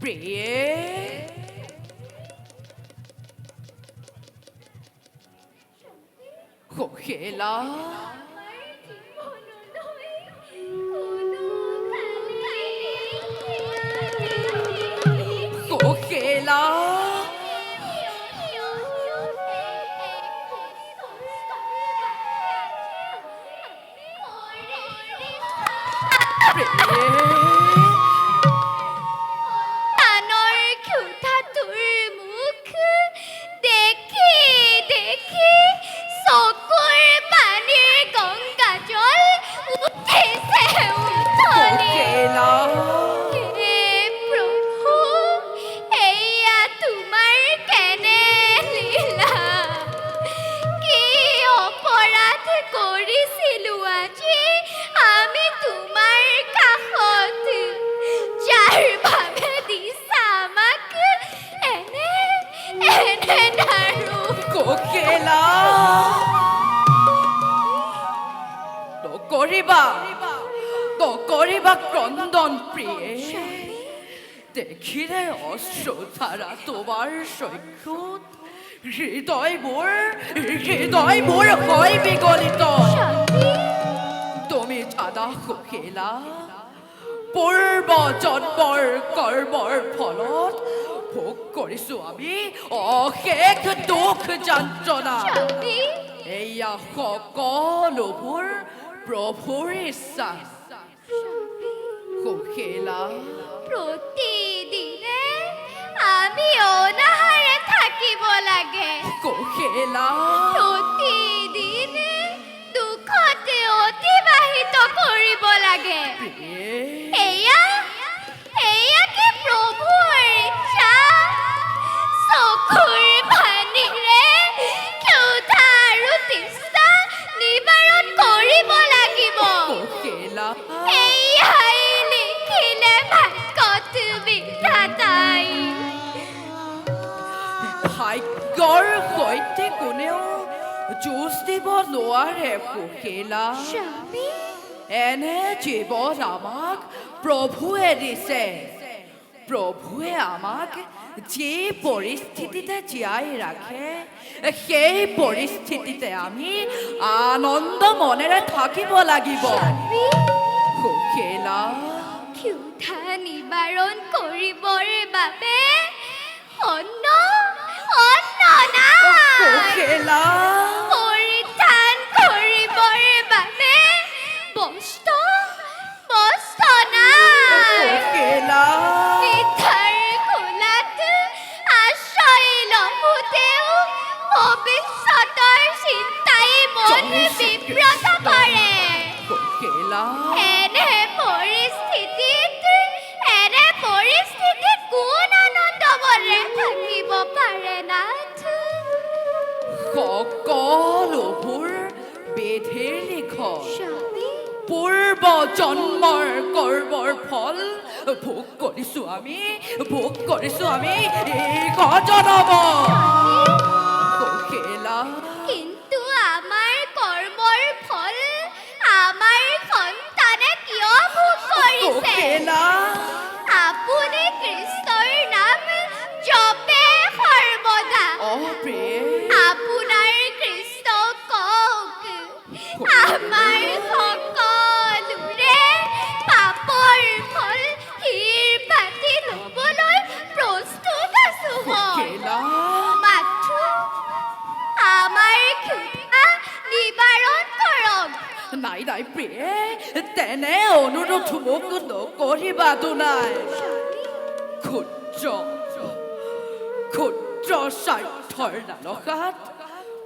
প্ৰিয়ে কোকিলা কোকিলা নকৰিবা ক্ৰন্দন প্ৰিয়ে দেখিলে অশ্ৰুধাৰা তোমাৰ চক্ষুত হৃদয়বোৰ হয় বিগলিত তুমি জানা কোকিলা পূৰ্ব জন্মৰ কৰ্মৰ ফলত ভোগ কৰিছো আমি অশেষ দুখ যন্ত্ৰণা এয়া সকলোবোৰ প্ৰভুৰ ইচ্ছা কোকিলা প্ৰতিদিনে আমি অনাহাৰে থাকিব লাগে কোকিলা প্ৰতিদিনে দুখতে অতিবাহিত কৰিব লাগে এয়া কি প্ৰভুৰ ইচ্ছা চকুৰ পানীৰে ক্ষুধা আৰু তৃষ্ণা নিবাৰণ কৰিব লাগিব কোকিলা এয়াই লিখিলে ভাগ্যত বিধাতাই ভাগ্যৰ সৈতে কোনেও যুঁজ দিব নোৱাৰে কোকিলা স্বামী এনে জীৱন আমাক প্ৰভুৱে দিছে প্ৰভুৱে আমাক যি পৰিস্থিতিতে জীয়াই ৰাখে সেই পৰিস্থিতিতে আমি আনন্দ মনেৰে থাকিব লাগিব কোকিলা ক্ষুধা নিবাৰণ কৰিবৰ বাবে অন্ন নাই কোকিলা পৰিধান কৰিবৰ বাবে বস্ত্ৰ নাই কোকিলা নিধাৰ কোলাত আশ্ৰয় লওঁতেও ভৱিষ্যতৰ চিন্তাই মন বিব্ৰত কৰে কোকিলা এনে পৰিস্থিতিত কোন আনন্দ মনে থাকিব পাৰে নাথ সকলোবোৰ বিধিৰ লিখন স্বামী পূৰ্ব জন্মৰ কৰ্মৰ ফল ভোগ কৰিছো আমি এই জনম কোকিলা কিন্তু আমাৰ কৰ্মৰ ফল আমাৰ সন্তানে কিয় ভোগ কৰিছে কোকিলা আপুনি কৃষ্ণৰ নাম জপে সৰ্বদা প্ৰিয়ে আপোনাৰ কৃষ্ণ কওক আমাৰ সকলোৰে পাপৰ ফল শিৰ পাতি ল'বলৈ প্ৰস্তুত আছো কোকিলা মাথো আমাৰ ক্ষুধা নিবাৰণ কৰক নাই প্ৰিয়ে তেনে অনুৰোধ মোক নকৰিবা নাই ক্ষুদ্ৰ স্বাৰ্থৰ লালসাত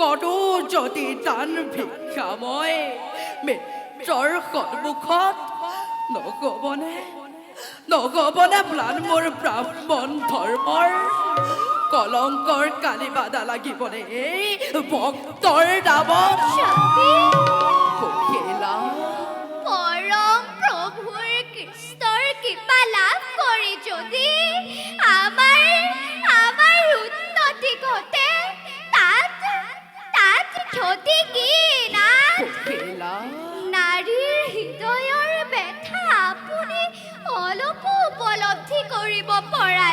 কৰো যদি দান ভিক্ষা মই মিত্ৰৰ সন্মুখত নগবনে ম্লান মোৰ ব্ৰাহ্মণ ধৰ্মৰ কলংকৰ কালিবাদা লাগিবনে এই ভক্তৰ নামত কোকিলা পৰম প্ৰভুৰ কৃষ্ণৰ কৃপা লাভ কৰি যদি আমাৰ উন্নতি ঘটে তাত ক্ষতি কি না কোকিলা নাৰীৰ হৃদয়ৰ ব্যথা আপুনি অলপো উপলব্ধি কৰিব পৰা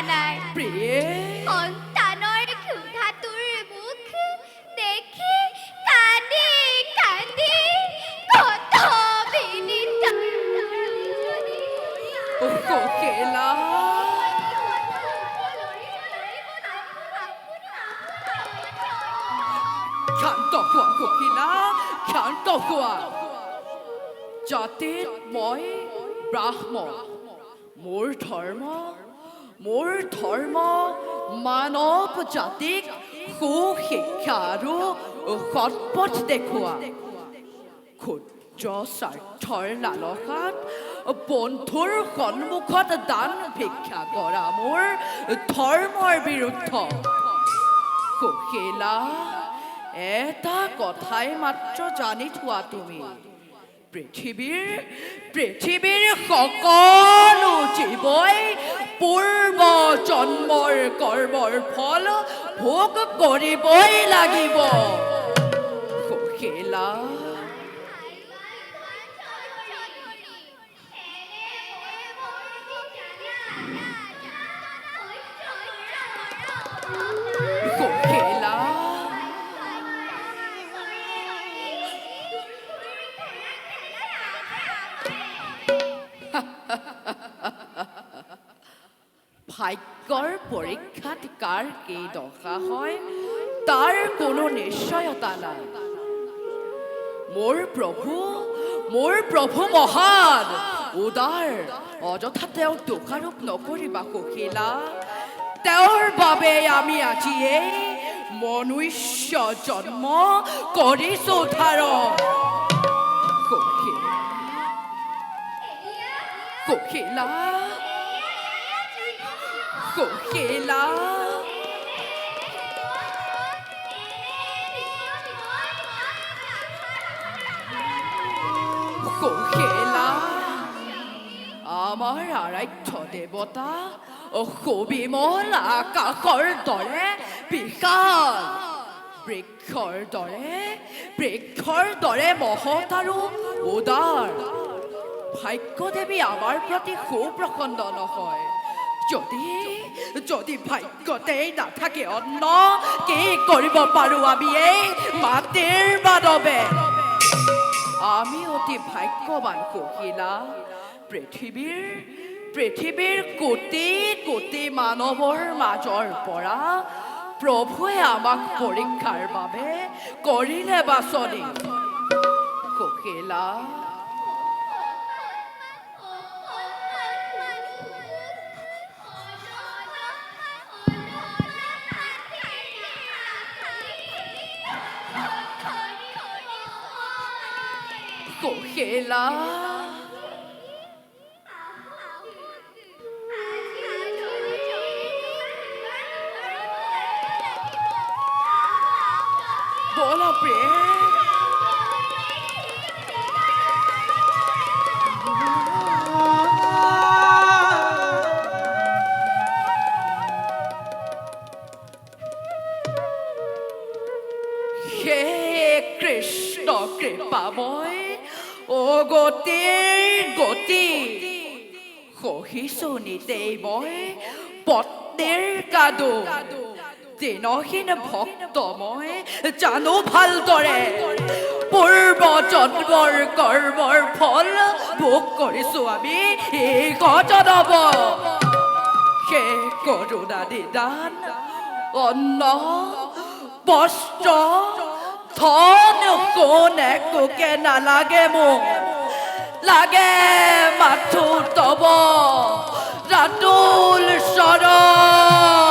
ক্ষান্ত হোৱা সখিলা ক্ষান্ত হোৱা জাতিত মই ব্ৰাহ্মণ মোৰ ধৰ্ম মানৱ জাতিক সুশিক্ষা আৰু সৎপথ দেখুওৱা ক্ষুদ্ৰ স্বাৰ্থৰ লালসাত বন্ধুৰ সন্মুখত দান ভিক্ষা কৰা মোৰ ধৰ্মৰ বিৰুদ্ধ সুশীলা এটা কথাই মাত্ৰ জানি থোৱা তুমি পৃথিৱীৰ সকলো জীৱই পূৰ্ব জন্মৰ কৰ্মৰ ফল ভোগ কৰিবই লাগিব সুশীলা সুশীলা ভাগ্যৰ পৰীক্ষাত কাৰ কি দশা হয় তাৰ কোনো নিশ্চয়তা নাই মোৰ প্ৰভু মহান উদাৰ অযথা তেওঁক দোষাৰোপ নকৰিবা সুশীলা তেওঁৰ বাবে আমি আজি এই মনুষ্য জন্ম কৰিছো ধাৰণ সুশীলা সুশীলা সুশীলা আমাৰ আৰাধ্য দেৱতা সুবিমল আকাশৰ দৰে বিশাল বৃক্ষৰ দৰে মহৎ আৰু উদাৰ ভাগ্যদেৱী আমাৰ প্ৰতি সুপ্ৰসন্ন নহয় যদি ভাগ্যতেই নাথাকে অন্ন কি কৰিব পাৰো আমি এই মাটিৰ মানৱে আমি অতি ভাগ্যৱান সুশীলা পৃথিৱীৰ কোটি কোটি মানৱৰ মাজৰ পৰা প্ৰভুৱে আমাক পৰীক্ষাৰ বাবে কৰিলে বাছনি সুশীলা সুশীলা বল প্ৰিয় হে কৃষ্ণ কৃপাময় গতি সহিছো নিতেই মই পত্নীৰ কাদো দিনহীন ভক্ত মই জানো ভালদৰে পূৰ্ব জন্মৰ কৰ্মৰ ফল ভোগ কৰিছো আমি এই জনম হে কৰোণা নিদান অন্ন বস্ত্ৰ ধন কোন একোকে নালাগে মোক লাগে মাথো তব ৰাতুল চৰণ